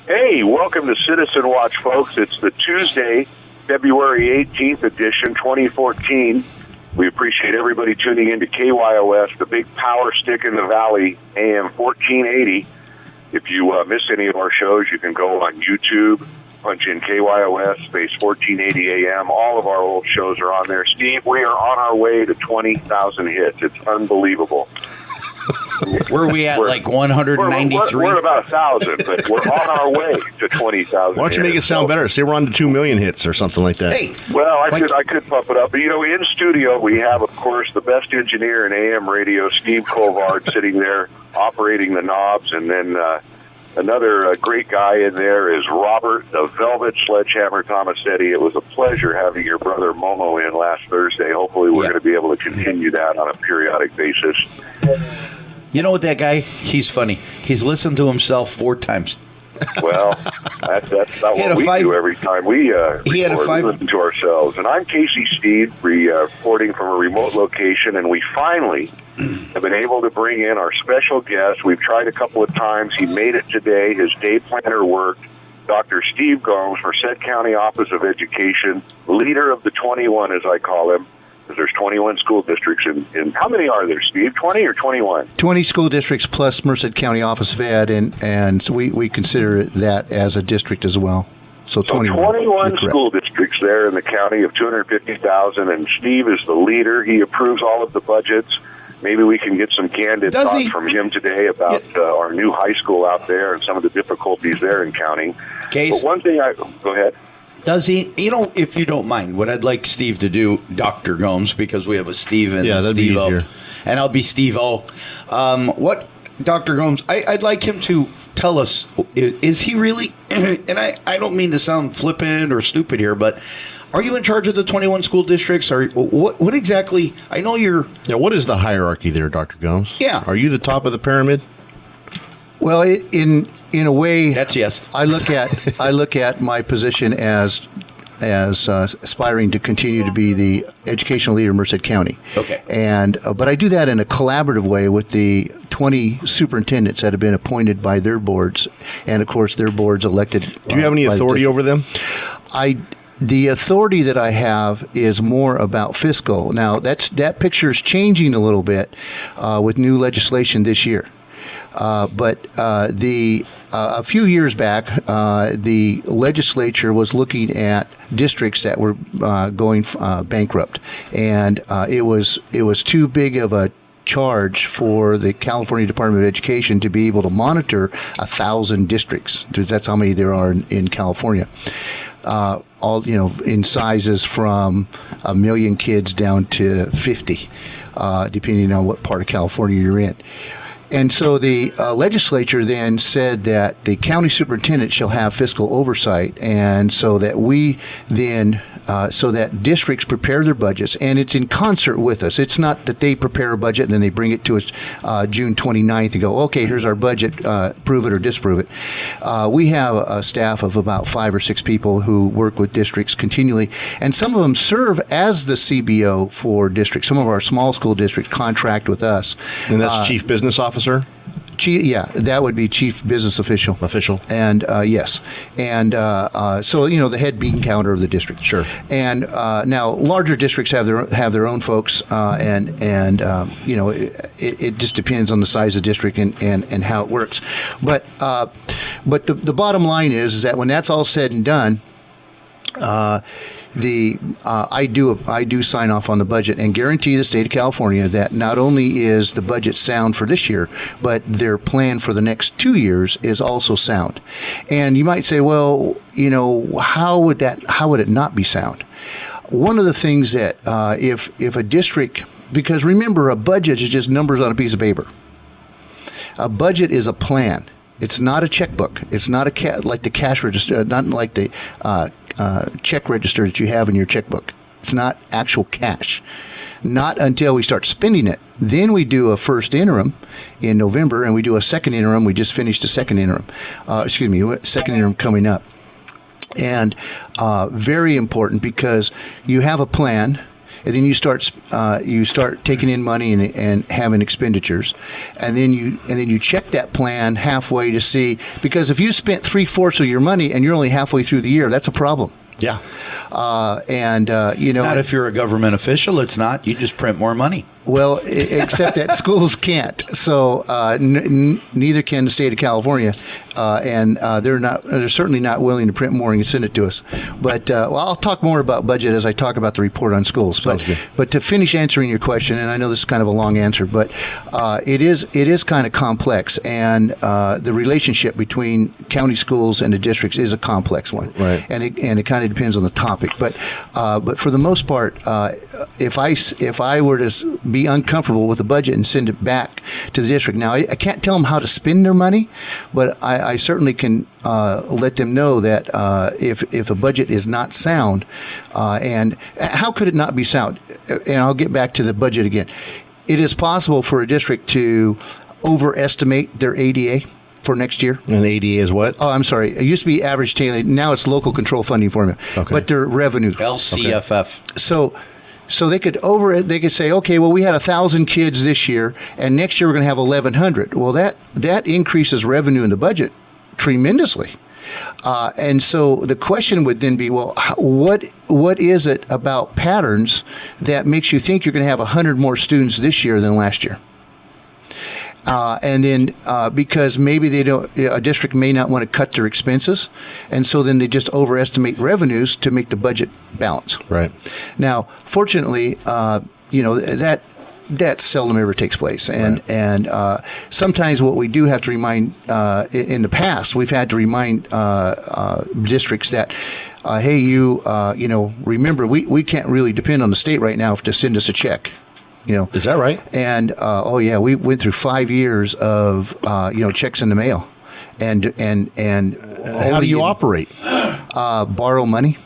Hey, welcome to Citizen Watch, folks. It's the Tuesday, February 18th edition, 2014. We appreciate everybody tuning in to KYOS, the big power stick in the valley, AM 1480. If you miss any of our shows, you can go on YouTube, punch in KYOS, space 1480 AM. All of our old shows are on there. Steve, we are on our way to 20,000 hits. It's unbelievable. Where are we at, like 193? We're about 1,000, but we're on our way to 20,000. Why don't you make it sound better? Say we're on to 2 million hits or something like that. Hey, well, I could pump it up. But, in studio we have, of course, the best engineer in AM radio, Steve Colvard, sitting there operating the knobs, and then another great guy in there is Robert, the Velvet Sledgehammer Tomasetti. It was a pleasure having your brother Momo in last Thursday. Hopefully we're going to be able to continue that on a periodic basis. You know what, that guy? He's funny. He's listened to himself 4 times. Well, that's not what we do every time we listen to ourselves. And I'm Casey Steed, reporting from a remote location, and we finally have been able to bring in our special guest. We've tried a couple of times. He made it today. His day planner worked. Dr. Steve Gomes, Merced County Office of Education, leader of the 21, as I call him. There's 21 school districts in how many are there, Steve? 20 or 21? 20 school districts plus Merced County Office of Ed, and so we consider that as a district as well. So 21 school districts there in the county of 250,000, and Steve is the leader. He approves all of the budgets. Maybe we can get some candid thoughts from him today about our new high school out there and some of the difficulties there in counting. Case. But one thing go ahead. Does he, if you don't mind, what I'd like Steve to do, Dr. Gomes, because we have a Steve and a Steve O, and I'll be Steve O. What, Dr. Gomes, I'd like him to tell us, is he really, and I don't mean to sound flippant or stupid here, but are you in charge of the 21 school districts? Or what exactly, I know you're... Yeah, what is the hierarchy there, Dr. Gomes? Yeah. Are you the top of the pyramid? Well, in a way, that's yes. I look at my position as aspiring to continue to be the educational leader of Merced County. Okay. And but I do that in a collaborative way with the 20 superintendents that have been appointed by their boards, and of course their boards elected. Do you have any authority over them? The authority that I have is more about fiscal. Now that picture is changing a little bit with new legislation this year. But a few years back, the legislature was looking at districts that were going bankrupt, and it was too big of a charge for the California Department of Education to be able to monitor 1,000 districts. That's how many there are in California. All in sizes from 1 million kids down to 50, depending on what part of California you're in. And so the legislature then said that the county superintendent shall have fiscal oversight, and so that we then, so that districts prepare their budgets, and it's in concert with us. It's not that they prepare a budget and then they bring it to us June 29th and go, okay, here's our budget, prove it or disprove it. We have a staff of about 5 or 6 people who work with districts continually, and some of them serve as the CBO for districts. Some of our small school districts contract with us. And that's Chief Business Officer? Yeah, that would be chief business official. And yes. And so, the head bean counter of the district. Sure. And now larger districts have their own folks, and it just depends on the size of the district and how it works. But the bottom line is that when that's all said and done, I do sign off on the budget and guarantee the state of California that not only is the budget sound for this year, but their plan for the next 2 years is also sound. And you might say, well, how would it not be sound? One of the things that if a district, because remember, a budget is just numbers on a piece of paper. A budget is a plan. It's not a checkbook. It's not like the cash register, not like the check register that you have in your checkbook. It's not actual cash. Not until we start spending it. Then we do a first interim in November, and we do a second interim. We just finished a second interim. Second interim coming up. And very important because you have a plan, and then you start taking in money and having expenditures, and then you check that plan halfway to see, because if you spent 3/4 of your money and you're only halfway through the year, that's a problem. Yeah. Not if you're a government official, it's not. You just print more money. Well, except that schools can't. So neither can the state of California, and they're certainly not willing to print more and send it to us. But I'll talk more about budget as I talk about the report on schools. But to finish answering your question, and I know this is kind of a long answer, but it is kind of complex, and the relationship between county schools and the districts is a complex one. Right. And it kind of depends on the topic. But for the most part, if I were to be uncomfortable with the budget and send it back to the district. Now, I can't tell them how to spend their money, but I certainly can let them know that if a budget is not sound, and how could it not be sound? And I'll get back to the budget again. It is possible for a district to overestimate their ADA for next year. And ADA is what? Oh, I'm sorry. It used to be average daily. Now it's local control funding formula. Okay. But their revenue. LCFF. Okay. So they could say, okay, well, we had 1,000 kids this year, and next year we're going to have 1,100. Well, that increases revenue in the budget tremendously. And so the question would then be, well, what is it about patterns that makes you think you're going to have 100 more students this year than last year? And then because maybe a district may not want to cut their expenses, and so then they just overestimate revenues to make the budget balance. Right. Now, fortunately, that seldom ever takes place, and sometimes what we do have to remind in the past, we've had to remind districts that. Hey, remember, we can't really depend on the state right now to send us a check. Is that right? And we went through 5 years of checks in the mail, and how do you operate? Borrow money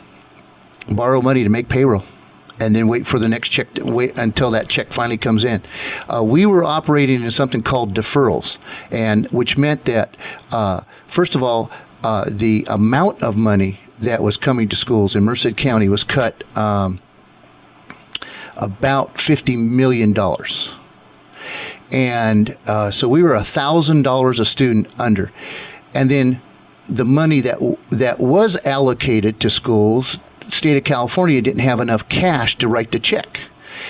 to make payroll, and then wait for the next check. Wait until that check finally comes in. We were operating in something called deferrals, and which meant that first of all, the amount of money that was coming to schools in Merced County was cut. About $50 million. And so we were $1,000 a student under. And then the money that was allocated to schools, the state of California didn't have enough cash to write the check.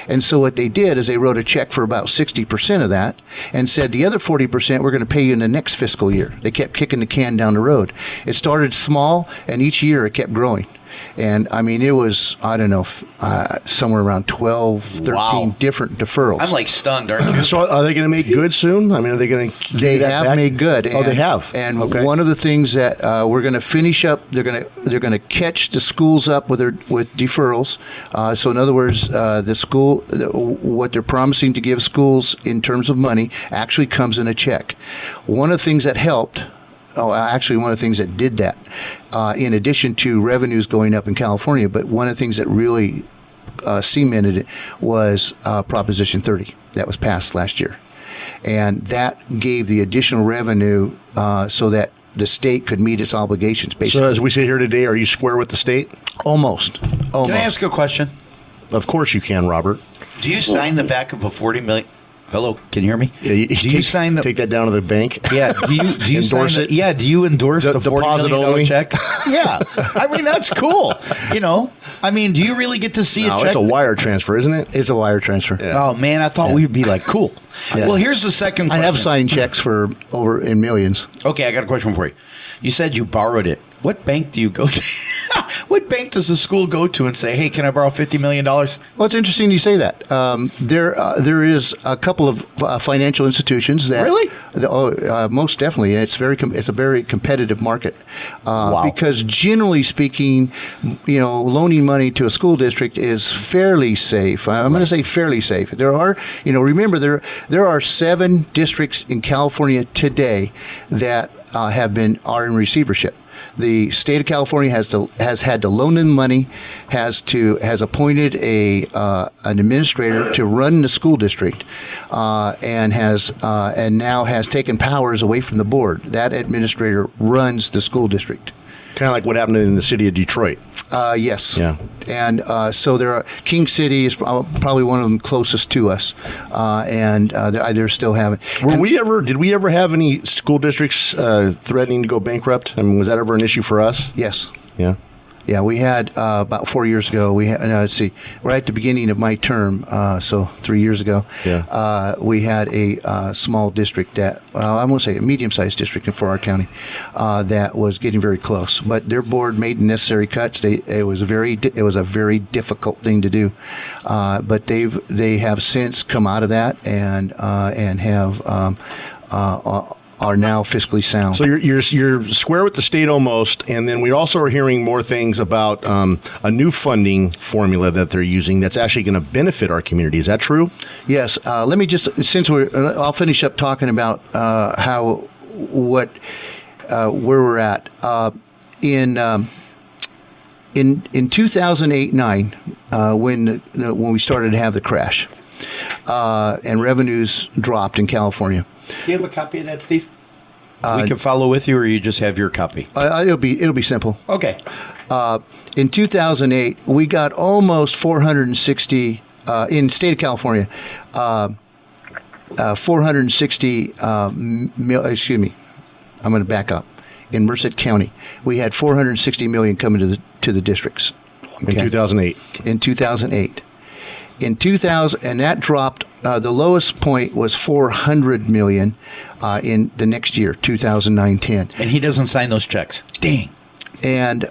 And so what they did is they wrote a check for about 60% of that and said the other 40% we're going to pay you in the next fiscal year. They kept kicking the can down the road. It started small, and each year it kept growing. And I mean, it was, I don't know, somewhere around 12, 13 different deferrals. I'm like stunned, aren't you? So are they going to make good soon? I mean, are they going to? They have made good. They have. And one of the things that we're going to finish up, they're going to catch the schools up with deferrals. So in other words, the school, what they're promising to give schools in terms of money actually comes in a check. One of the things that helped. Oh, actually, one of the things that did that, in addition to revenues going up in California, but one of the things that really cemented it was Proposition 30 that was passed last year. And that gave the additional revenue so that the state could meet its obligations, basically. So as we sit here today, are you square with the state? Almost. Can I ask a question? Of course you can, Robert. Do you sign the back of a $40 million... Hello, can you hear me? Yeah, you sign take that down to the bank? Yeah. Do you endorse it? Yeah. Do you endorse the deposit $40 million only check? Yeah. I mean, that's cool. I mean, do you really get to see a check? It's a wire transfer, isn't it? It's a wire transfer. Yeah. Oh man, I thought we'd be like cool. Yeah. Well, here's the second question. I have signed checks for over in millions. Okay, I got a question for you. You said you borrowed it. What bank do you go to? What bank does the school go to and say, "Hey, can I borrow $50 million?" Well, it's interesting you say that. There is a couple of financial institutions that really, most definitely, it's a very competitive market. Wow. Because generally speaking, loaning money to a school district is fairly safe. I'm going to say fairly safe. There are, remember there are 7 districts in California today that are in receivership. The state of California has had to loan them money, has appointed an administrator to run the school district, and now has taken powers away from the board. That administrator runs the school district. Kind of like what happened in the city of Detroit. Yes. Yeah. And so there are King City is probably one of them closest to us, and they're still having. Did we ever have any school districts threatening to go bankrupt? I mean, was that ever an issue for us? Yes. Yeah. Yeah, we had about 4 years ago. We had, let's see, right at the beginning of my term, so 3 years ago. Yeah. We had a small district that I won't say a medium-sized district for our county that was getting very close. But their board made the necessary cuts. It was a very difficult thing to do, but they have since come out of that and have. Are now fiscally sound. So you're square with the state almost, and then we also are hearing more things about a new funding formula that they're using that's actually going to benefit our community. Is that true? Yes. Let me just, I'll finish up talking about where we're at. In 2008-9, when we started to have the crash, and revenues dropped in California. Do you have a copy of that, Steve? We can follow with you, or you just have your copy? It'll be simple. Okay. In 2008, we got almost 460 in the state of California. 460 excuse me. I'm going to back up. In Merced County, we had 460 million coming to the districts. Okay? In 2008. In 2008. In 2000, and that dropped. The lowest point was 400 million in the next year, 2009-10. And he doesn't sign those checks. Dang. And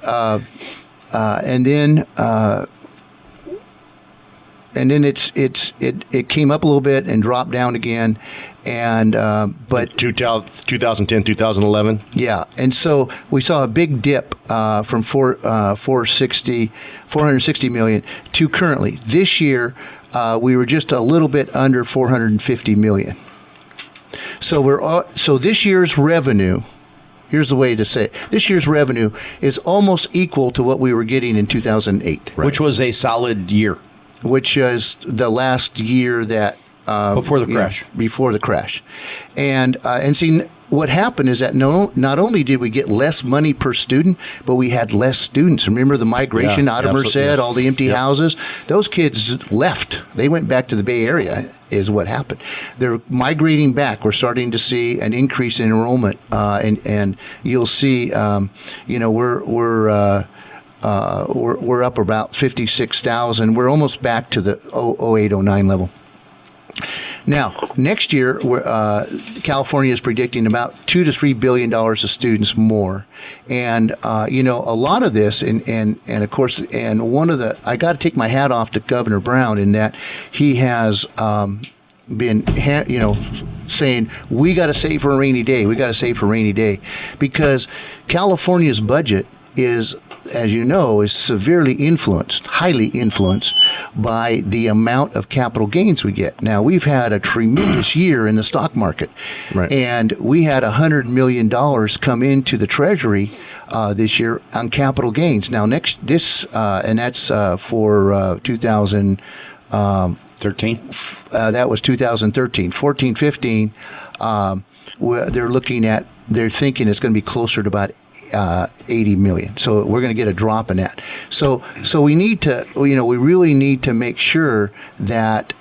then it came up a little bit and dropped down again, and but 2010, 2011. Yeah, and so we saw a big dip from 460 million to currently this year. We were just a little bit under 450 million. So so this year's revenue. Here's the way to say it. This year's revenue is almost equal to what we were getting in 2008, right. Which was a solid year. Which is the last year that before the crash. Before the crash, and see what happened is that not only did we get less money per student, but we had less students. Remember the migration out of Merced, yes. All the empty houses. Those kids left. They went back to the Bay Area. Is what happened. They're migrating back. We're starting to see an increase in enrollment, and you'll see. We're up about 56,000. We're almost back to the 08-09 level. Now, next year, California is predicting about $2 to $3 billion of students more, and a lot of this, and of course, and one of the, I got to take my hat off to Governor Brown in that he has been, saying we got to save for a rainy day. We got to save for a rainy day, because California's budget is, as you know, is severely influenced, highly influenced by the amount of capital gains we get. Now, we've had a tremendous year in the stock market, right. And we had $100 million come into the Treasury this year on capital gains. Now, and that's for 2013. That was 2013. 14, 15. They're thinking it's going to be closer to about 80 million. So we're going to get a drop in that. So we need to, we really need to make sure that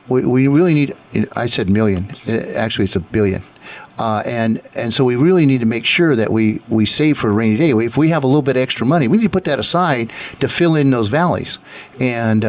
we really need. I said million. Actually, it's a billion. And so we really need to make sure that we save for a rainy day. If we have a little bit extra money, we need to put that aside to fill in those valleys. And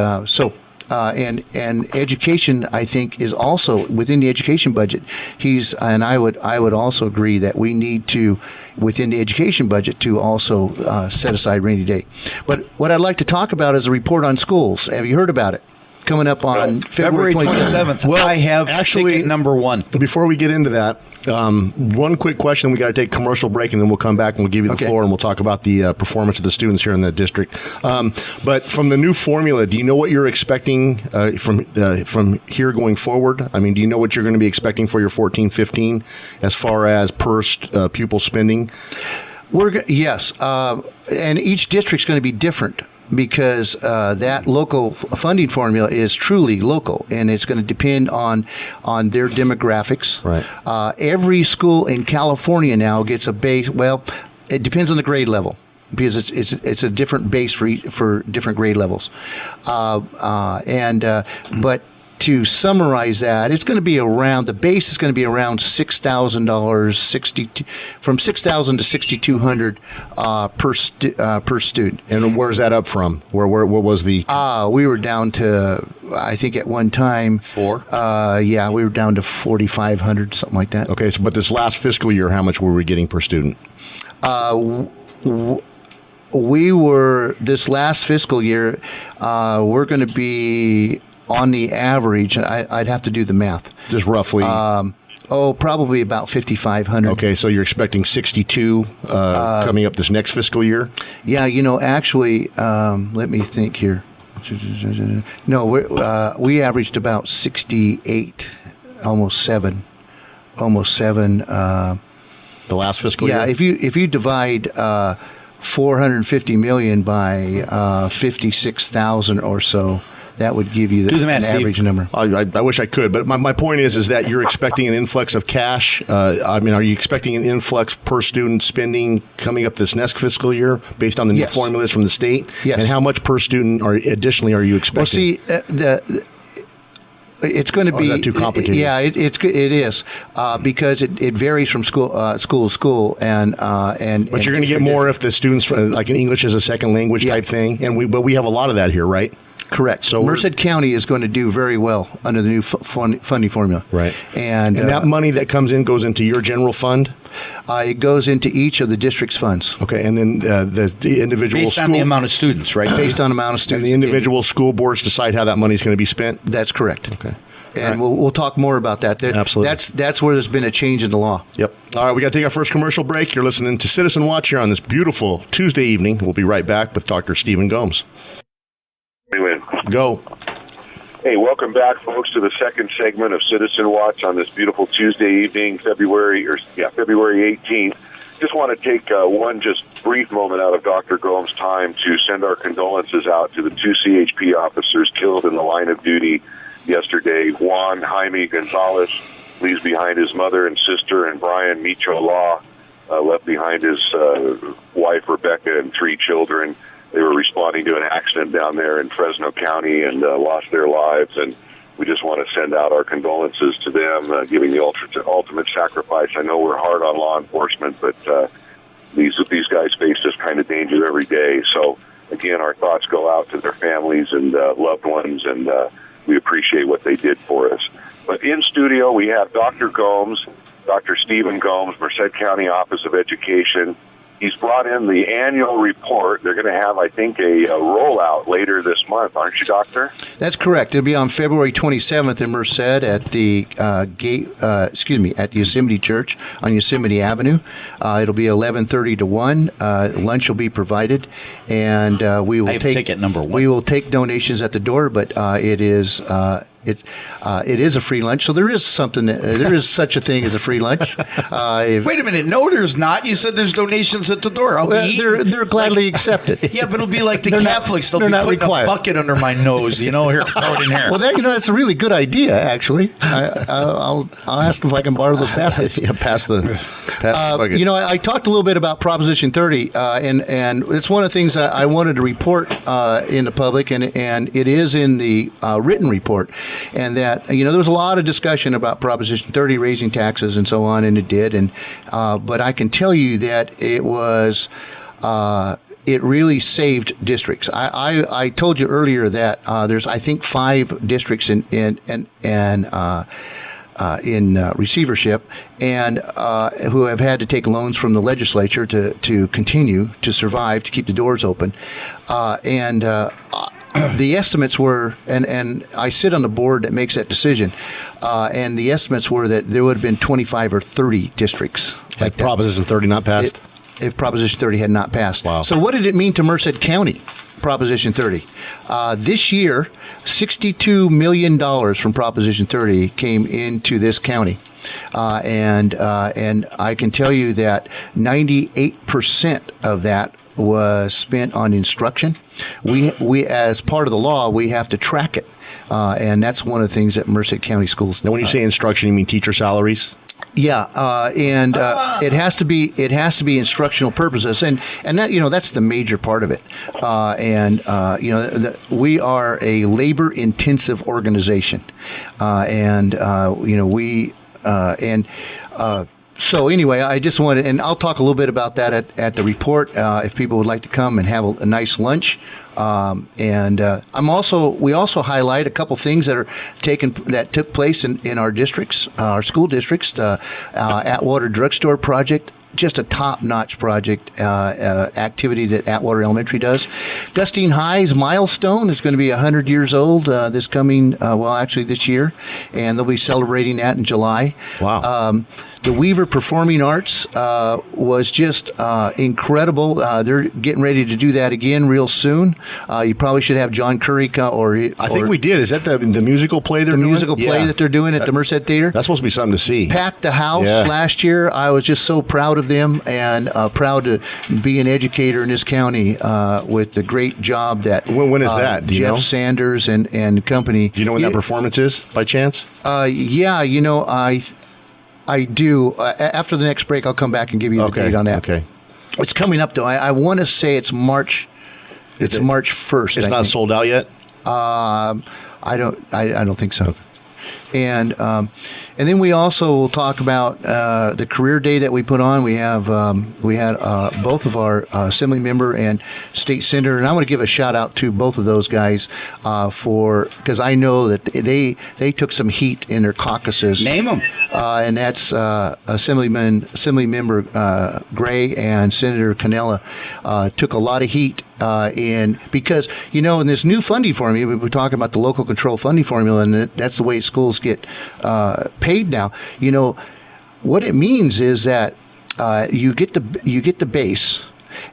and education, I think, is also within the education budget. I would also agree that we need to, within the education budget, to also set aside rainy day. But what I'd like to talk about is a report on schools. Have you heard about it? Coming up on February 27th. Well, I have actually number one. Before we get into that, one quick question. We got to take a commercial break, and then we'll come back and we'll give you the floor, and we'll talk about the performance of the students here in the district. But from the new formula, do you know what you're expecting from here going forward? I mean, do you know what you're going to be expecting for your 14-15 as far as per pupil spending? Yes, and each district's going to be different, because that local funding formula is truly local, and it's going to depend on their demographics. Right. Every school in California now gets a base. Well, it depends on the grade level. because it's a different base for different grade levels, but to summarize that, it's going to be around, the base is going to be around $6,000, from $6,000 to $6,200 per student. And where's that up from? What was the? We were down to, I think at one time, $4. Yeah, we were down to $4,500, something like that. Okay, so but this last fiscal year, how much were we getting per student? We were, this last fiscal year, we're going to be on the average, I'd have to do the math. Just roughly. Probably about 5,500. Okay, so you're expecting 62 coming up this next fiscal year? Yeah, actually, let me think here. No, we averaged about 68, almost 7. The last fiscal year? Yeah, if you divide 450 million by 56,000 or so, that would give you an average number. I wish I could, but my point is that you're expecting an influx of cash. Are you expecting an influx per student spending coming up this next fiscal year based on the new formulas from the state? Yes. And how much per student additionally are you expecting? Well, see, it's going to be. Is that too complicated? Yeah, it is because it varies from school to school, and but you're going to get more if the students like an English as a second language type thing, but we have a lot of that here, right? Correct. So Merced County is going to do very well under the new funding formula. Right. And that money that comes in goes into your general fund? It goes into each of the district's funds. Okay, and then the individual based on the amount of students, right? Based on the amount of students. And the individual school boards decide how that money is going to be spent? That's correct. Okay. And we'll talk more about that. Absolutely. That's where there's been a change in the law. Yep. All right, we got to take our first commercial break. You're listening to Citizen Watch here on this beautiful Tuesday evening. We'll be right back with Dr. Stephen Gomes. Go. Hey, welcome back, folks, to the second segment of Citizen Watch on this beautiful Tuesday evening, February 18th. Just want to take one just brief moment out of Dr. Gomes' time to send our condolences out to the 2 CHP officers killed in the line of duty yesterday. Juan Jaime Gonzalez leaves behind his mother and sister, and Brian Micho Law left behind his wife, Rebecca, and 3 children. They were responding to an accident down there in Fresno County and lost their lives. And we just want to send out our condolences to them, giving the ultimate sacrifice. I know we're hard on law enforcement, but these guys face this kind of danger every day. So, again, our thoughts go out to their families and loved ones, and we appreciate what they did for us. But in studio, we have Dr. Gomes, Dr. Stephen Gomes, Merced County Office of Education. He's brought in the annual report. They're going to have, I think, a rollout later this month, aren't you, Doctor? That's correct. It'll be on February 27th in Merced at the at Yosemite Church on Yosemite Avenue. It'll be 11:30 to 1. Lunch will be provided, and we will take ticket number 1. We will take donations at the door, but it is a free lunch, so there is such a thing as a free lunch. Wait a minute, no, there's not. You said there's donations at the door. They're gladly accepted. Yeah, but it'll be like the Catholics. They'll be putting required. a bucket under my nose. Here, throw it in here. Well, that's a really good idea, actually. I'll ask if I can borrow those baskets. Yeah, pass the bucket. I talked a little bit about Proposition 30, and it's one of the things I wanted to report in the public, and it is in the written report. And that, there was a lot of discussion about Proposition 30 raising taxes and so on, and it did. And but I can tell you that it was it really saved districts. I told you earlier that there's, I think, 5 districts in receivership and who have had to take loans from the legislature to continue to survive, to keep the doors open, the estimates were, and I sit on the board that makes that decision, and the estimates were that there would have been 25 or 30 districts. Like Proposition 30 not passed? If Proposition 30 had not passed. Wow. So what did it mean to Merced County, Proposition 30? This year, $62 million from Proposition 30 came into this county. And I can tell you that 98% of that was spent on instruction. We as part of the law, we have to track it, and that's one of the things that Merced County Schools. Now, when you say instruction, you mean teacher salaries? Yeah, and it has to be instructional purposes, and that that's the major part of it. We are a labor intensive organization, So anyway, I just wanted, and I'll talk a little bit about that at the report if people would like to come and have a nice lunch. We also highlight a couple things that took place in our districts, our school districts. Atwater Drugstore project, just a top-notch project activity that Atwater Elementary does. Gustine High's milestone is going to be 100 years old this year, and they'll be celebrating that in July. Wow. The Weaver Performing Arts was just incredible. They're getting ready to do that again real soon. You probably should have John Curry I think we did. Is that the musical play they're doing? The musical play that they're doing at the Merced Theater? That's supposed to be something to see. Packed the house last year. I was just so proud of them and proud to be an educator in this county with the great job that when is that? Do you Jeff know? Sanders and company. Do you know when that performance is, by chance? I do. After the next break, I'll come back and give you the date on that. Okay. It's coming up, though. I want to say it's March. It's March 1st. It's not sold out yet? I don't think so. And then we also will talk about the career day that we put on. We had both of our assembly member and state senator, and I want to give a shout out to both of those guys because I know that they took some heat in their caucuses. Name them. And that's Assembly Member Gray and Senator Cannella took a lot of heat because in this new funding formula, we were talking about the local control funding formula, and that's the way schools get paid now. What it means is that you get the base,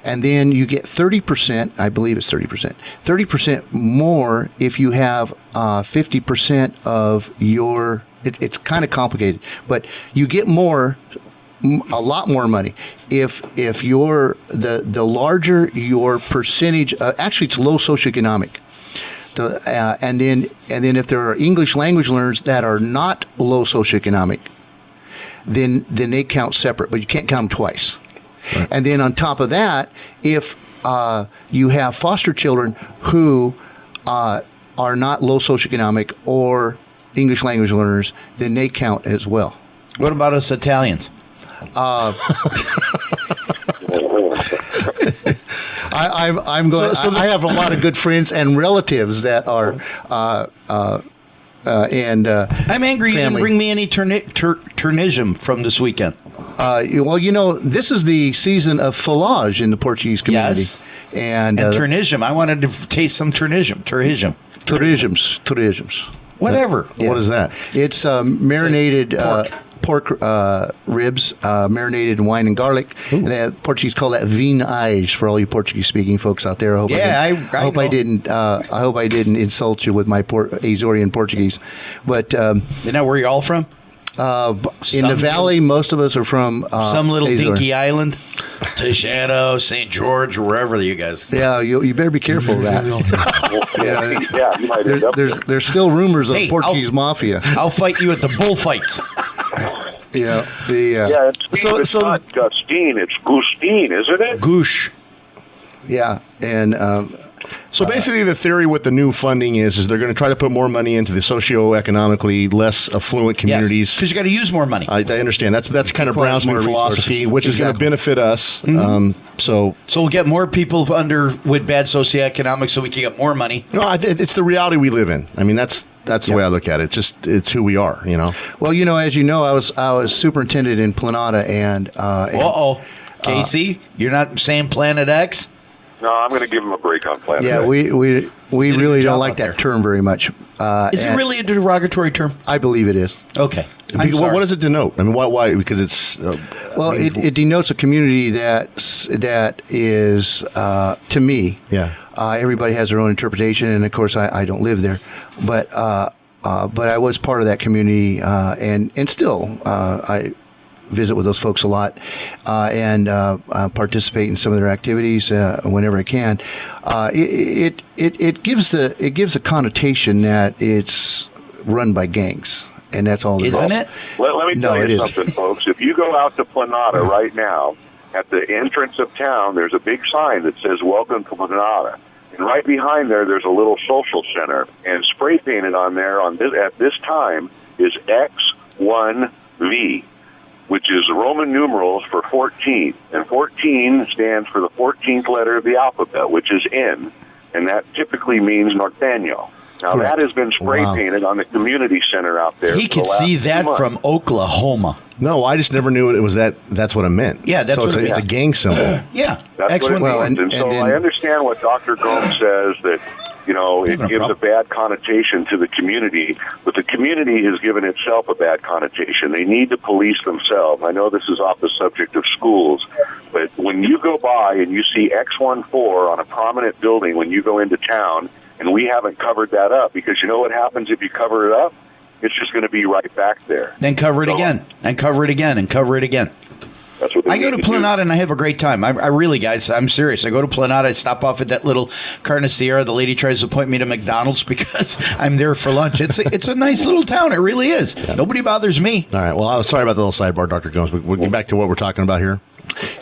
and then you get 30%. I believe it's 30% more if you have 50% of your. It's kind of complicated, but you get a lot more money if you're the larger your percentage. Actually, it's low socioeconomic. And then if there are English language learners that are not low socioeconomic, then they count separate, but you can't count them twice. Right. And then on top of that, if you have foster children who are not low socioeconomic or English language learners, then they count as well. What about us Italians? I'm going. I have a lot of good friends and relatives that are I'm angry you didn't bring me any Turnisium from this weekend. This is the season of foulage in the Portuguese community. Yes. And Turnisium. I wanted to taste some Turnisiums. Whatever. Yeah. What is that? It's marinated pork ribs, marinated in wine and garlic. And the Portuguese call that vinhais for all you Portuguese-speaking folks out there. I hope I didn't insult you with my Azorian Portuguese. But isn't that where you're all from? In the valley, most of us are from some little Azor. dinky island, Tejano, St. George, wherever you guys. Yeah, you better be careful of that. You might end up there. There's still rumors of Portuguese mafia. I'll fight you at the bullfights. Yeah, it's not Gustine, it's Gustine, isn't it? Goosh. Yeah, and so basically the theory with the new funding is they're going to try to put more money into the socioeconomically less affluent communities. Because you got to use more money. I understand. That's kind of Brown's new philosophy, which is going to benefit us. Mm-hmm. So we'll get more people with bad socioeconomics so we can get more money. No, it's the reality we live in. I mean, that's the way I look at it. It's who we are, Well, as you know, I was superintendent in Planada and Casey, you're not saying Planet X? No, I'm going to give him a break on Planet X. Yeah, we really don't like that term very much. Is it really a derogatory term? I believe it is. Okay. What does it denote? I mean, why? Because it's it denotes a community that is to me. Yeah. Everybody has their own interpretation, and of course, I don't live there, but I was part of that community, and still I visit with those folks a lot, and participate in some of their activities whenever I can. It gives a connotation that it's run by gangs. and that's all. Isn't it? Let me tell you something, folks. If you go out to Planada right now, at the entrance of town, there's a big sign that says "Welcome to Planada," and right behind there's a little social center, and spray painted on there at this time is X1V, which is Roman numerals for 14, and 14 stands for the 14th letter of the alphabet, which is N, and that typically means Norteño. Now, that has been spray painted on the community center out there. He could see that from Oklahoma. No, I just never knew it was that. That's what it meant. Yeah, that's what it's a gang symbol. Yeah, that's what it means. And so I understand what Dr. Gomes says, that it gives a bad connotation to the community, but the community has given itself a bad connotation. They need to police themselves. I know this is off the subject of schools, but when you go by and you see X14 on a prominent building when you go into town, and we haven't covered that up, because you know what happens if you cover it up? It's just going to be right back there. Then cover it again, and cover it again, and cover it again. That's what I go to Planada and I have a great time. I really, guys, I'm serious. I go to Planada, I stop off at that little carne asada. The lady tries to point me to McDonald's because I'm there for lunch. It's a nice little town. It really is. Yeah. Nobody bothers me. All right. Well, I'm sorry about the little sidebar, Dr. Gomes. We'll get back to what we're talking about here.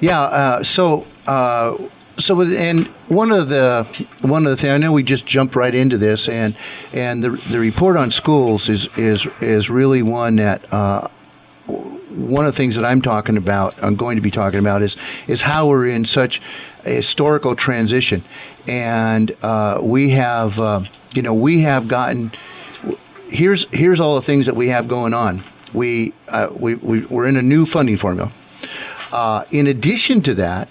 Yeah. So and one of the things, I know we just jumped right into this, and the report on schools is really one that one of the things that I'm going to be talking about is how we're in such a historical transition, and we have gotten, here's all the things that we have going on. We're in a new funding formula. In addition to that,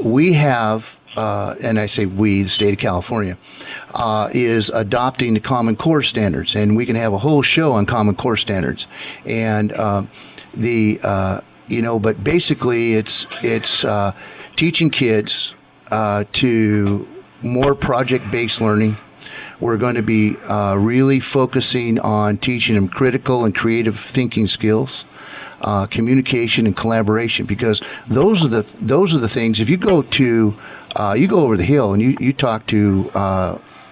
we have, and I say we, the state of California, is adopting the Common Core standards, and we can have a whole show on Common Core standards. And but basically, it's teaching kids to more project-based learning. We're going to be really focusing on teaching them critical and creative thinking skills. Communication and collaboration, because those are the things. If you go over the hill and you talk to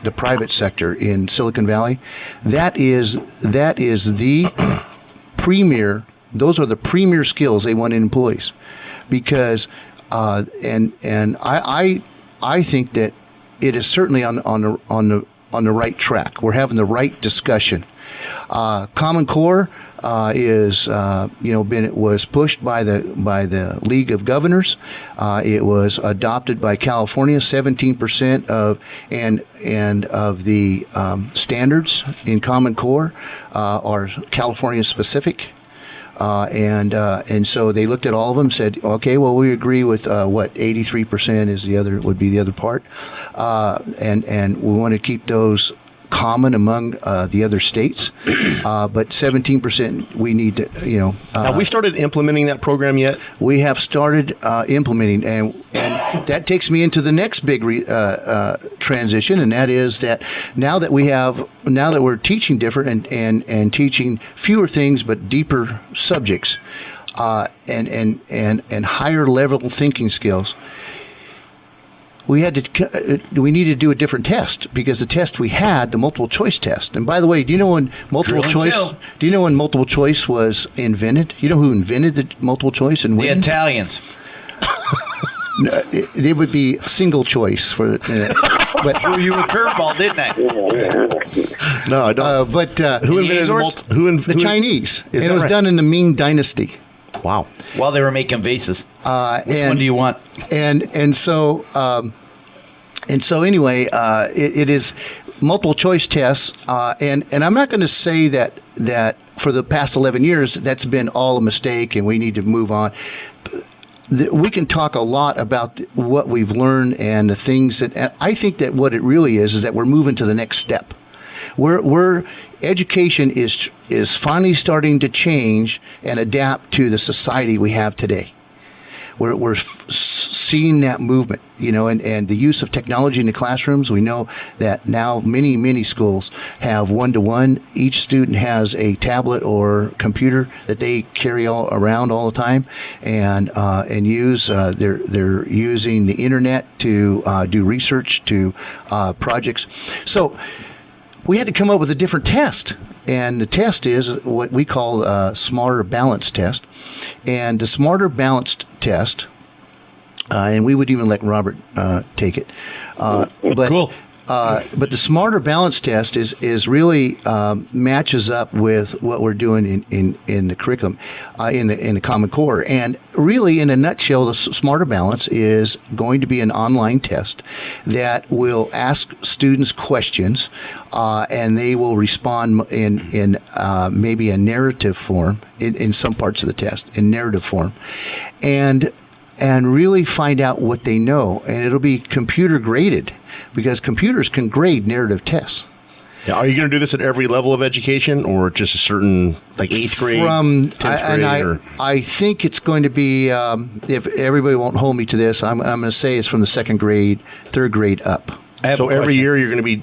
the private sector in Silicon Valley, that is the premier. Those are the premier skills they want in employees, because and I think that it is certainly on the right track. We're having the right discussion. Common Core it was pushed by the League of Governors. It was adopted by California. 17% of the standards in Common Core are California specific. And so they looked at all of them, said, okay, well, we agree with 83% would be the other part, and we want to keep those common among the other states, but 17% we need to, have we started implementing that program yet? We have started implementing, and that takes me into the next big transition, and that is that now that we're teaching different and teaching fewer things but deeper subjects, and higher level thinking skills. We needed to do a different test, because the test we had, the multiple choice test. And by the way, do you know when multiple choice was invented? You know who invented the multiple choice and when? The Italians. They would be single choice for. But you were curveball, didn't I? No, I don't. But who invented the Chinese? And it was done in the Ming Dynasty. Wow. While they were making vases. Which one do you want? And so anyway, it is multiple choice tests, and I'm not going to say that for the past 11 years that's been all a mistake and we need to move on. We can talk a lot about what we've learned and the things and I think that what it really is that we're moving to the next step. Education is finally starting to change and adapt to the society we have today. We're seeing that movement, and the use of technology in the classrooms. We know that now many schools have one-to-one. Each student has a tablet or computer that they carry around all the time, and use. They're using the internet to do research, to projects. So we had to come up with a different test. the test is what we call a smarter balanced test. And the smarter balanced test, and we would even let Robert take it. But, cool. But the smarter balance test is really matches up with what we're doing in the curriculum, in the Common Core. And really, in a nutshell, the smarter balance is going to be an online test that will ask students questions, and they will respond in maybe a narrative form in some parts of the test, in narrative form, and really find out what they know. And it'll be computer graded, because computers can grade narrative tests. Yeah, are you going to do this at every level of education, or just a certain, like 8th grade, 10th grade? I think it's going to be, if everybody won't hold me to this, I'm going to say it's from the 2nd grade, 3rd grade up. So every year you're going to be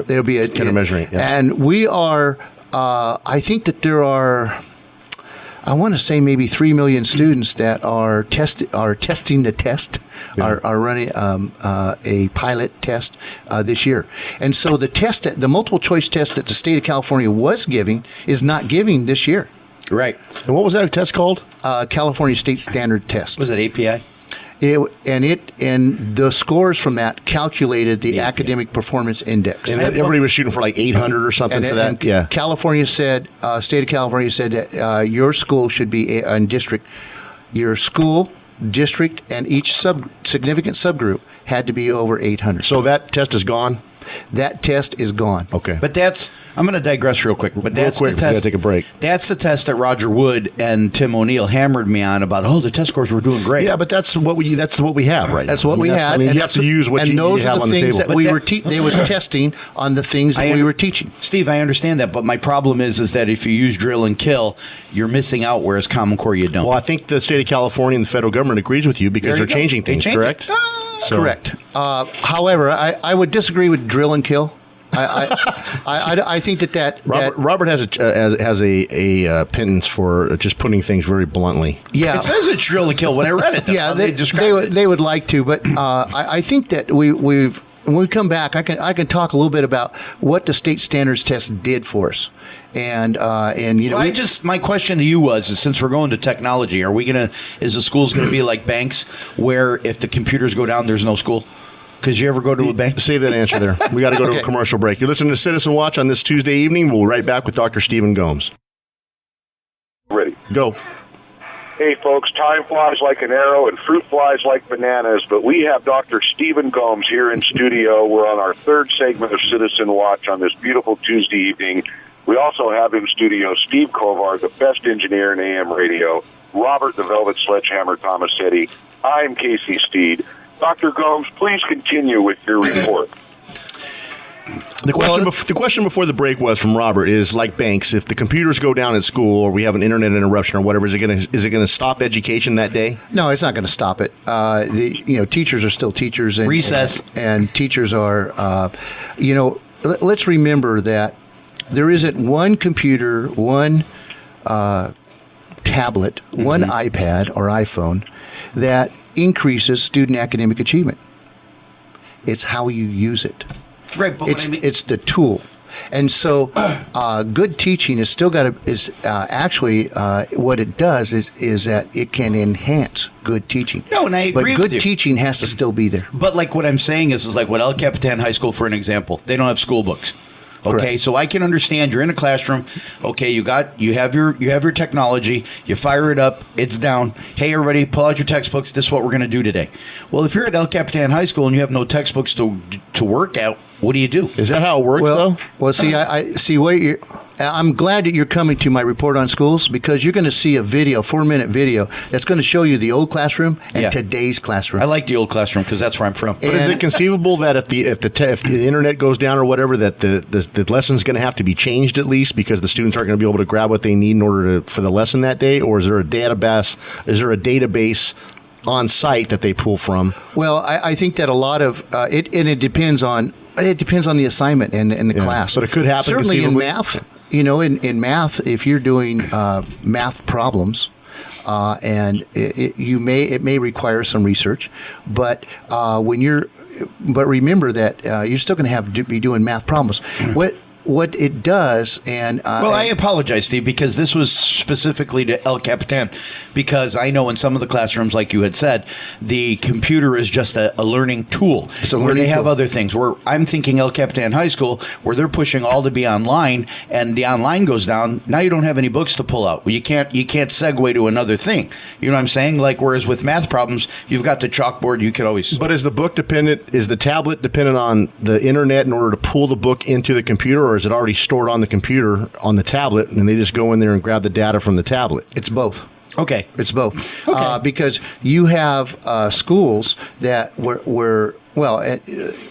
there'll be a kind of measuring. Yeah. And we are, I think that there are, I want to say maybe 3 million students that are testing the test, are running a pilot test this year. And so the multiple choice test that the state of California was giving is not giving this year. Right. And what was that test called? California State Standard Test. Was it API? And the scores from that calculated the academic performance index. And everybody was shooting for like 800 or something for that. And California said, state of California said that your school should be in district. Your school, district, and each significant subgroup had to be over 800. So that test is gone? That test is gone. Okay. But I'm going to digress real quick. But that's the test. We got to take a break. That's the test that Roger Wood and Tim O'Neill hammered me on about. The test scores were doing great. Yeah, but that's what we have right now. That's what we had. You have to use what you have on the table. That we were they was testing on the things that we were teaching. Steve, I understand that, but my problem is that if you use drill and kill, you're missing out. Whereas Common Core, you don't. Well, I think the state of California and the federal government agrees with you because they're changing things. Correct. Correct. However, I would disagree with drill and kill. I think that Robert has a penance for just putting things very bluntly. Yeah, it says it's drill and kill when I read it. Yeah, they would like to, but I think that when we come back, I can talk a little bit about what the state standards test did for us, and my question to you was, since we're going to technology, is the schools gonna be like banks where if the computers go down, there's no school? Because you ever go to a bank? Save that answer there. We got to go to a commercial break. You're listening to Citizen Watch on this Tuesday evening. We'll be right back with Dr. Stephen Gomes. Ready. Go. Hey, folks, time flies like an arrow and fruit flies like bananas, but we have Dr. Stephen Gomes here in studio. We're on our 3rd segment of Citizen Watch on this beautiful Tuesday evening. We also have in studio Steve Colvard, the best engineer in AM radio, Robert the Velvet Sledgehammer Tomasetti. I'm Casey Steed. Dr. Gomes, please continue with your report. The question before the break was from Robert is, like banks, if the computers go down at school or we have an internet interruption or whatever, is it going to stop education that day? No, it's not going to stop it. Teachers are still teachers. And, recess. And teachers are, let's remember that there isn't one computer, one tablet, one iPad or iPhone that increases student academic achievement. It's how you use it. Right, but it's the tool. And so good teaching is still what it does is that it can enhance good teaching. No, and I agree But good teaching has to still be there. But like what I'm saying is like what El Capitan High School, for an example, they don't have school books. Okay, Correct. So I can understand you're in a classroom. Okay, you have your technology. You fire it up. It's down. Hey, everybody, pull out your textbooks. This is what we're going to do today. Well, if you're at El Capitan High School and you have no textbooks to work out, what do you do? Is that how it works, though? Well, see, I see what you're. I'm glad that you're coming to my report on schools, because you're going to see a 4-minute video that's going to show you the old classroom and today's classroom. I like the old classroom because that's where I'm from. But is it conceivable that if the internet goes down or whatever, that the lesson's going to have to be changed at least because the students aren't going to be able to grab what they need in order for the lesson that day? Or is there a database? Is there a database on site that they pull from? Well, I think that a lot of it depends on the assignment and the class. But it could happen certainly in math. In math, if you're doing math problems, and it may require some research, but remember that you're still going to have to be doing math problems. what it does, and I apologize, Steve, because this was specifically to El Capitan, because I know in some of the classrooms, like you had said, the computer is just a learning tool. It's a where learning they have tool. other things. Where I'm thinking El Capitan High School, where they're pushing all to be online, and the online goes down. Now you don't have any books to pull out. You can't segue to another thing. You know what I'm saying? Like, whereas with math problems, you've got the chalkboard. You could always. But is the book dependent? Is the tablet dependent on the internet in order to pull the book into the computer, or is it already stored on the computer on the tablet, and they just go in there and grab the data from the tablet? it's both. Okay. It's both. Okay. Because you have schools that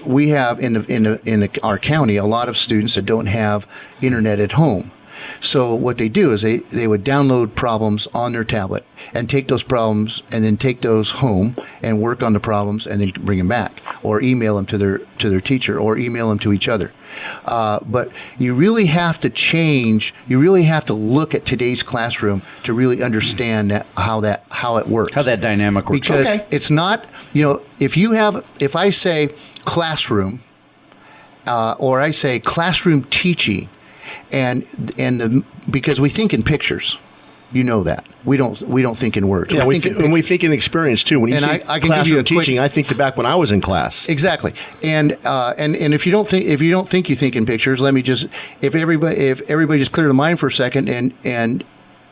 we have in our county a lot of students that don't have internet at home. So what they do is they would download problems on their tablet and take those problems and then take those home and work on the problems and then bring them back, or email them to their teacher, or email them to each other. But you really have to change. You really have to look at today's classroom to really understand how it works. How that dynamic works. Because it's not, if I say classroom, or I say classroom teaching, because we think in pictures, that we don't think in words. Yeah, we think in experience too. When you say I can give you a teaching, I think back when I was in class. Exactly, and if you don't think you think in pictures, let me just if everybody just clear the mind for a second and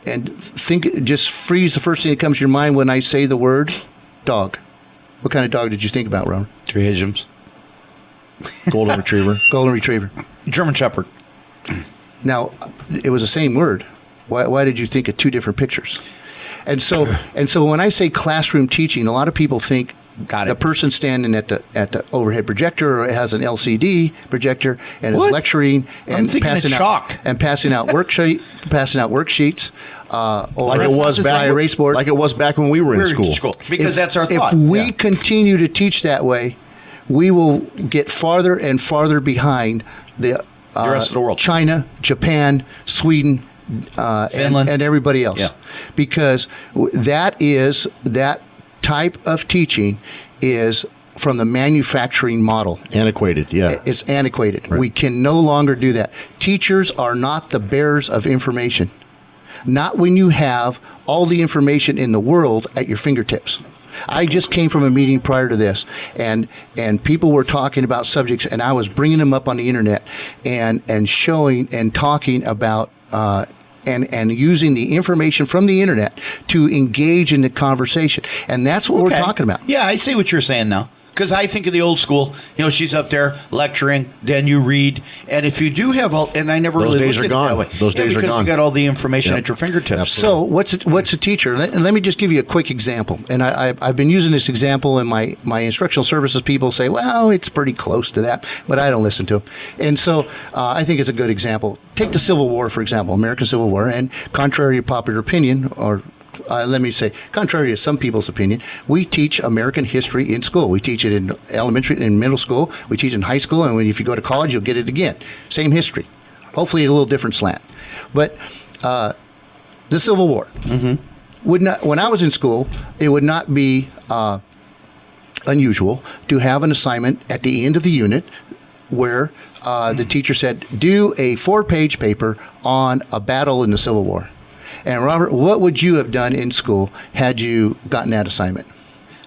think, just freeze the first thing that comes to your mind when I say the word dog. What kind of dog did you think about, Ron? Trihisms. Golden Retriever. Golden Retriever. German Shepherd. Now, it was the same word. Why did you think of two different pictures? And so when I say classroom teaching, a lot of people think the person standing at the overhead projector, or has an LCD projector and is lecturing and passing out worksheets. Like it was back erase board. Like it was back when we were in school. Because that's our thought. If we continue to teach that way, we will get farther and farther behind the rest of the world. China, Japan, Sweden, Finland, and everybody else. Yeah. Because that type of teaching is from the manufacturing model. Antiquated, yeah. It's antiquated. Right. We can no longer do that. Teachers are not the bearers of information. Not when you have all the information in the world at your fingertips. I just came from a meeting prior to this, and people were talking about subjects, and I was bringing them up on the internet and showing and talking about and using the information from the internet to engage in the conversation. And that's what we're talking about. Yeah, I see what you're saying now. Because I think of the old school, she's up there lecturing, then you read, and if you do have and I never those really days looked are at it gone. that way. Those days are because gone. you got all the information at your fingertips. Absolutely. So what's a teacher? And let me just give you a quick example. And I've been using this example, and my instructional services people say, well, it's pretty close to that, but I don't listen to them. And so I think it's a good example. Take the Civil War, for example, American Civil War, and contrary to popular opinion, or let me say, contrary to some people's opinion, we teach American history in school. We teach it in elementary and middle school. We teach it in high school, and if you go to college, you'll get it again. Same history. Hopefully a little different slant. But the Civil War would not. When I was in school, it would not be unusual to have an assignment at the end of the unit where the teacher said, do a 4-page paper on a battle in the Civil War. And Robert, what would you have done in school had you gotten that assignment?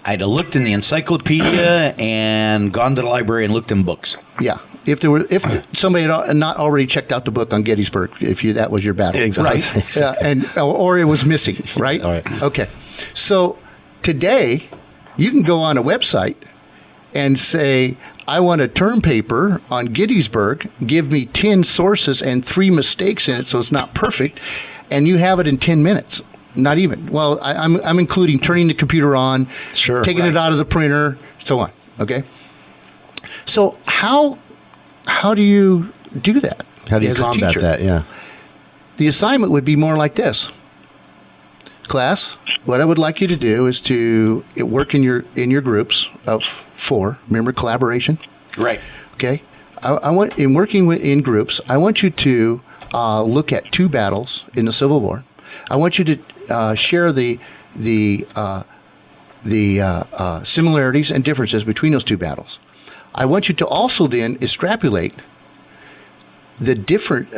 I'd have looked in the encyclopedia and gone to the library and looked in books. Yeah. If somebody had not already checked out the book on Gettysburg, that was your battle. Exactly. Right? Or it was missing, right? All right. Okay. So today, you can go on a website and say, I want a term paper on Gettysburg, give me 10 sources and 3 mistakes in it so it's not perfect, and you have it in 10 minutes. Not even. Well, I'm including turning the computer on, taking it out of the printer, so on. Okay? So how do you do that? How do you combat that? Yeah. The assignment would be more like this. Class, what I would like you to do is to work in your groups of 4. Remember collaboration? Right. Okay. I want, in working in groups, I want you to look at 2 battles in the Civil War. I want you to share the similarities and differences between those 2 battles. I want you to also then extrapolate the different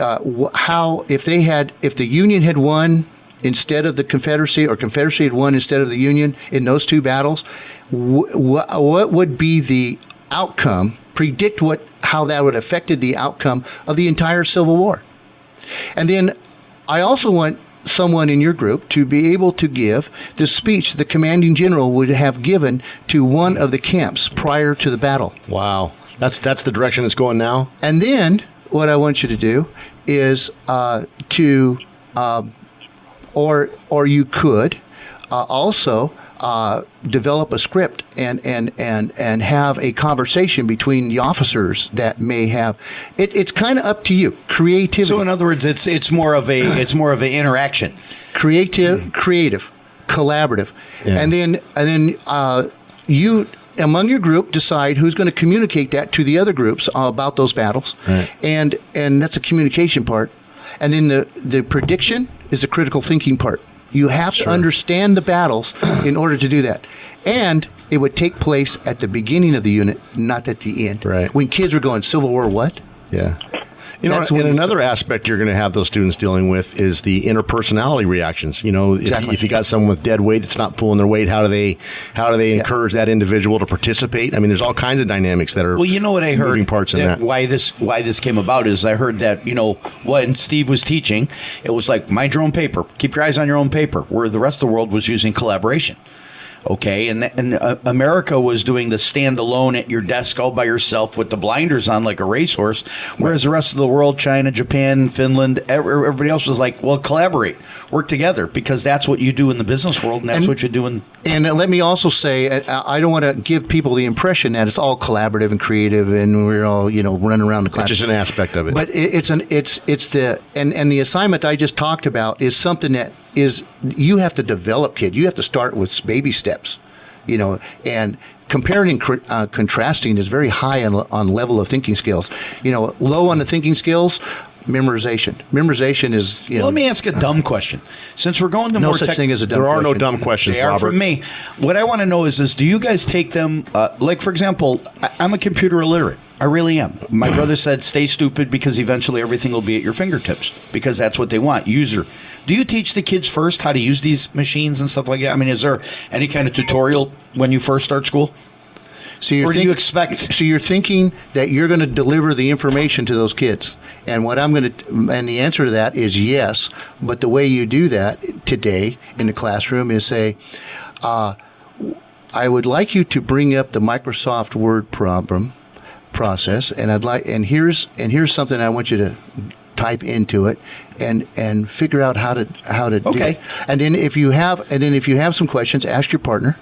how if the Union had won instead of the Confederacy, or Confederacy had won instead of the Union in those two battles, what would be the outcome? Predict how that would have affected the outcome of the entire Civil War. And then I also want someone in your group to be able to give the speech the commanding general would have given to one of the camps prior to the battle. Wow. That's the direction it's going now? And then what I want you to do is or you could also develop a script and have a conversation between the officers that may have. It's kind of up to you. Creativity. So in other words, it's more of an interaction. Creative, collaborative, yeah. and then you among your group decide who's going to communicate that to the other groups about those battles, right. and that's a communication part, and then the prediction is the critical thinking part. You have to understand the battles in order to do that. And it would take place at the beginning of the unit, not at the end. Right. When kids were going, Civil War what? Yeah. And another aspect you're going to have those students dealing with is the interpersonality reactions. Exactly. If you got someone with dead weight that's not pulling their weight, how do they encourage that individual to participate? I mean, there's all kinds of dynamics that are what I heard, moving parts in that. Why this came about is I heard that when Steve was teaching, it was like mind your own paper, keep your eyes on your own paper, where the rest of the world was using collaboration. Okay, and America was doing the stand alone at your desk all by yourself with the blinders on like a racehorse, whereas the rest of the world, China, Japan, Finland, everybody else was like, well, collaborate, work together, because that's what you do in the business world, and that's what you do in... And let me also say, I don't want to give people the impression that it's all collaborative and creative and we're all, running around the class. It's just an aspect of it. But the assignment I just talked about is something that is, you have to develop kids. You have to start with baby steps, and comparing and contrasting is very high on level of thinking skills. Low on the thinking skills, memorization. Memorization is, Let me ask a dumb question. Since we're going to no such thing as a dumb question. There are no dumb questions, they are Robert. from me. What I want to know is do you guys take them, like, for example, I'm a computer illiterate. I really am. My brother said, stay stupid because eventually everything will be at your fingertips, because that's what they want. User. Do you teach the kids first how to use these machines and stuff like that? I mean, is there any kind of tutorial when you first start school? So do you expect? So you're thinking that you're going to deliver the information to those kids, and and the answer to that is yes. But the way you do that today in the classroom is say, I would like you to bring up the Microsoft Word process, and here's something I want you to type into it and figure out how to do it. And then if you have some questions, ask your partner.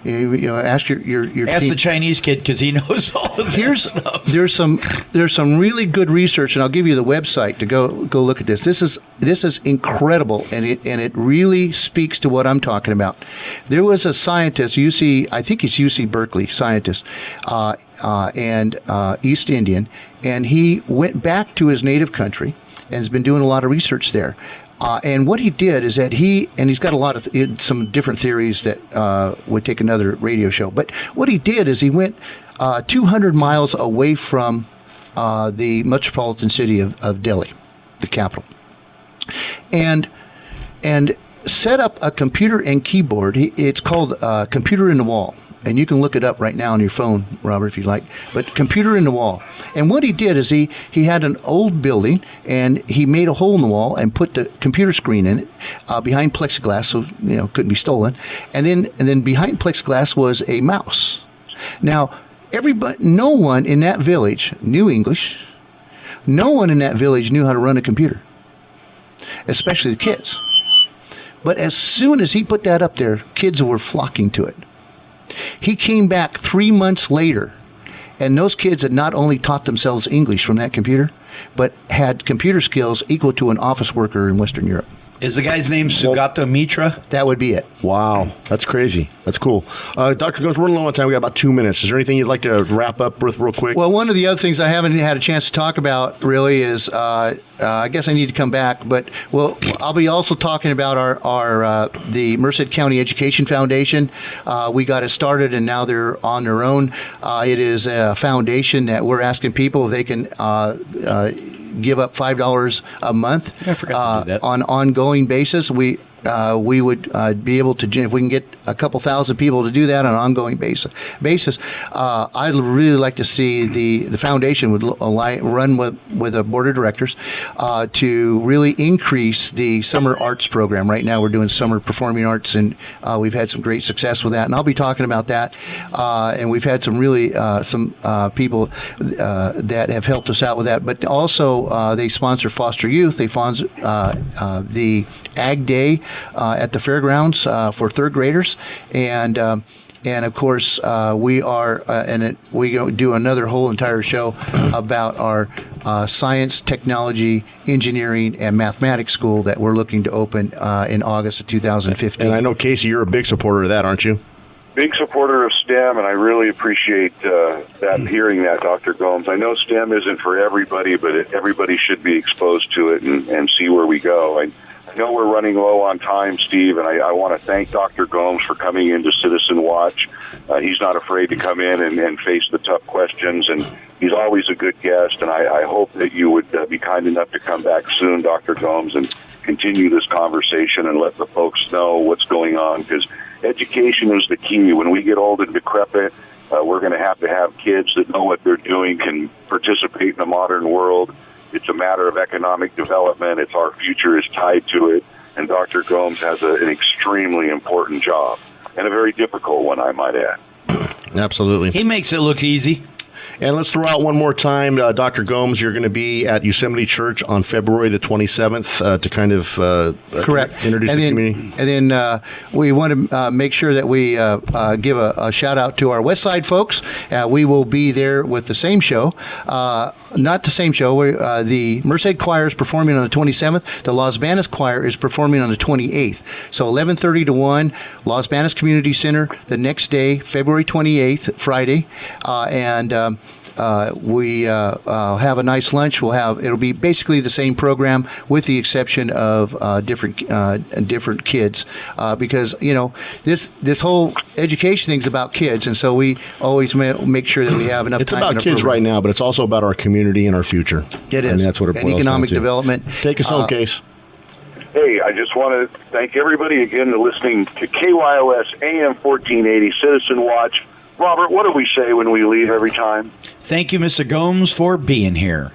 Ask your ask team. The Chinese kid, because he knows all of that stuff. There's some really good research, and I'll give you the website to go look at this. This is incredible, and it really speaks to what I'm talking about. There was a scientist, I think it's UC Berkeley scientist, and East Indian, and he went back to his native country and has been doing a lot of research there. And what he did is that he's got a lot of some different theories that would take another radio show. But what he did is he went 200 miles away from the metropolitan city of Delhi, the capital, and set up a computer and keyboard. It's called Computer in the Wall. And you can look it up right now on your phone, Robert, if you like. But Computer in the Wall. And what he did is he had an old building, and he made a hole in the wall and put the computer screen in it behind plexiglass, so couldn't be stolen. And then behind plexiglass was a mouse. Now, no one in that village knew English. No one in that village knew how to run a computer, especially the kids. But as soon as he put that up there, kids were flocking to it. He came back 3 months later, and those kids had not only taught themselves English from that computer, but had computer skills equal to an office worker in Western Europe. Is the guy's name Sugata Mitra? That would be it. Wow. That's crazy. That's cool. Dr. Gomes, we're running low on time. We got about 2 minutes. Is there anything you'd like to wrap up with real quick? Well, one of the other things I haven't had a chance to talk about really is, I guess I need to come back, but I'll be also talking about the Merced County Education Foundation. We got it started, and now they're on their own. It is a foundation that we're asking people if they can give up $5 a month I forgot to do that. on an ongoing basis. We would be able to, if we can get a couple thousand people to do that on an ongoing basis. I'd really like to see the foundation would run with a board of directors to really increase the summer arts program. Right now we're doing summer performing arts, and we've had some great success with that, and I'll be talking about that. And we've had some really some people that have helped us out with that. But also they sponsor foster youth. They sponsor the Ag Day at the fairgrounds for third graders, and of course we do another whole entire show about our science, technology, engineering, and mathematics school that we're looking to open in August of 2015. And I know, Casey, you're a big supporter of that, aren't you? Big supporter of STEM, and I really appreciate hearing that, Dr. Gomes. I know STEM isn't for everybody, but everybody should be exposed to it and see where we go. I know we're running low on time, Steve, and I want to thank Dr. Gomes for coming into Citizen Watch. He's not afraid to come in and face the tough questions, and he's always a good guest, and I hope that you would be kind enough to come back soon, Dr. Gomes, and continue this conversation and let the folks know what's going on, because education is the key. When we get old and decrepit, we're going to have kids that know what they're doing, can participate in the modern world. It's a matter of economic development. It's our future is tied to it. And Dr. Gomes has an extremely important job, and a very difficult one, I might add. Absolutely. He makes it look easy. And let's throw out one more time, Dr. Gomes, you're going to be at Yosemite Church on February the 27th to kind of correct introduce the community. And then we want to make sure that we give a shout out to our West Side folks. We will be there with the same show. Not the same show. The Merced Choir is performing on the 27th. The Los Banas Choir is performing on the 28th. So 11:30 to 1, Los Banas Community Center. The next day, February 28th, Friday, and we have a nice lunch. It'll be basically the same program with the exception of different kids, because this whole education thing's about kids, and so we always make sure that we have enough. It's time about kids right now, but it's also about our community and our future. It is. I mean, that's what it boils down to. Economic development. Take us home, Case. Hey, I just want to thank everybody again for listening to KYOS AM 1480 Citizen Watch. Robert, what do we say when we leave every time? Thank you, Mr. Gomes, for being here.